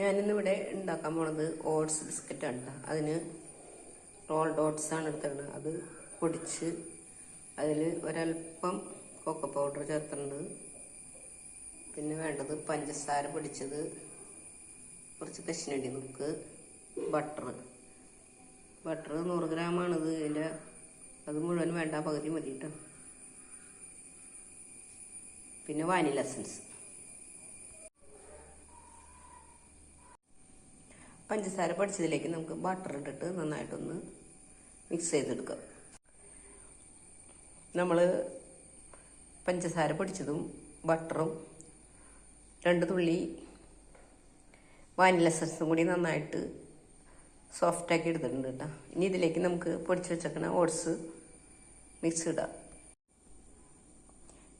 ഞാനിന്നിവിടെ ഉണ്ടാക്കാൻ പോണത് ഓട്സ് ബിസ്ക്കറ്റാണ് കേട്ടോ. അതിന് റോൾഡ് ഓട്സ് ആണ് എടുത്തത്. അത് പൊടിച്ച് അതിൽ ഒരല്പം കൊക്കോ പൗഡർ ചേർത്തിട്ടുണ്ട്. പിന്നെ വേണ്ടത് പഞ്ചസാര പൊടിച്ചത്, കുറച്ച് കശുവണ്ടി നുറുക്ക്, ബട്ടർ 100 ഗ്രാമാണിത്. ഇതിൻ്റെ അത് മുഴുവൻ വേണ്ട, പകുതി മതി കേട്ടോ. പിന്നെ വാനില എസൻസ്. പഞ്ചസാര പൊടിച്ചതിലേക്ക് നമുക്ക് ബട്ടർ ഇട്ടിട്ട് നന്നായിട്ടൊന്ന് മിക്സ് ചെയ്തെടുക്കാം. നമ്മൾ പഞ്ചസാര പൊടിച്ചതും ബട്ടറും 2 തുള്ളി വാനില എസൻസും കൂടി നന്നായിട്ട് സോഫ്റ്റാക്കി എടുത്തിട്ടുണ്ട് കേട്ടോ. ഇനി ഇതിലേക്ക് നമുക്ക് പൊടിച്ച് വെച്ചേക്കണ ഓട്സ് മിക്സ് ഇടാം.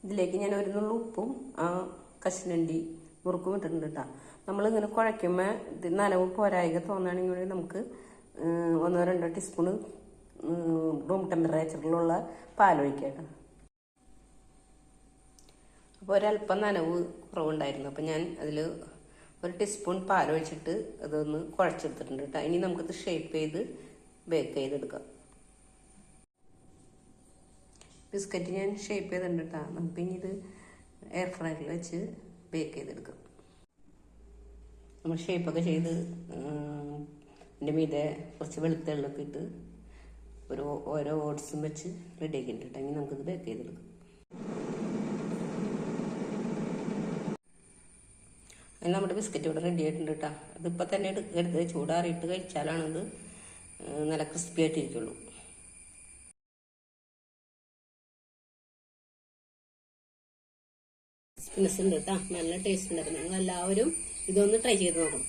ഇതിലേക്ക് ഞാൻ 1 നുള്ളി ഉപ്പും കശുവണ്ടി നുറുക്കും ഇട്ടിട്ടുണ്ട് കേട്ടോ. നമ്മളിങ്ങനെ കുഴയ്ക്കുമ്പോൾ ഇത് നനവ് പോരായിക തോന്നുകയാണെങ്കിൽ നമുക്ക് 1-2 ടീസ്പൂണ് റൂം ടെമ്പറേച്ചറിലുള്ള പാലൊഴിക്കാം. അപ്പോൾ ഒരല്പം നനവ് കുറവുണ്ടായിരുന്നു. അപ്പോൾ ഞാൻ അതിൽ 1 ടീസ്പൂൺ പാലൊഴിച്ചിട്ട് അതൊന്ന് കുഴച്ചെടുത്തിട്ടുണ്ട് കേട്ടോ. ഇനി നമുക്കിത് ഷേപ്പ് ചെയ്ത് ബേക്ക് ചെയ്തെടുക്കാം. ബിസ്ക്കറ്റ് ഞാൻ ഷേപ്പ് ചെയ്തിട്ടുണ്ട് കേട്ടോ. നമുക്കിനി ഇത് എയർ ഫ്രയറിൽ വെച്ച് ബേക്ക് ചെയ്തെടുക്കാം. നമ്മൾ ഷേപ്പൊക്കെ ചെയ്ത് അതിൻ്റെ മീതെ കുറച്ച് വെളുത്തുള്ളിലൊക്കെ ഇട്ട് ഓരോ ഓട്സും വെച്ച് റെഡി ആക്കിയിട്ടുണ്ട്. ഇനി നമുക്കിത് ബേക്ക് ചെയ്തെടുക്കാം. അതിന് നമ്മുടെ ബിസ്ക്കറ്റ് ഇവിടെ റെഡി ആയിട്ടുണ്ട് കേട്ടോ. അതിപ്പോൾ തന്നെ എടുത്ത് ചൂടാറിയിട്ട് കഴിച്ചാലാണിത് നല്ല ക്രിസ്പി ആയിട്ടിരിക്കുള്ളൂ. ക്രിസ്പിനെസ് ഉണ്ട് കേട്ടോ, നല്ല ടേസ്റ്റ് ഉണ്ടായിരുന്നു. നിങ്ങൾ എല്ലാവരും ഇതൊന്ന് ട്രൈ ചെയ്ത് നോക്കണം.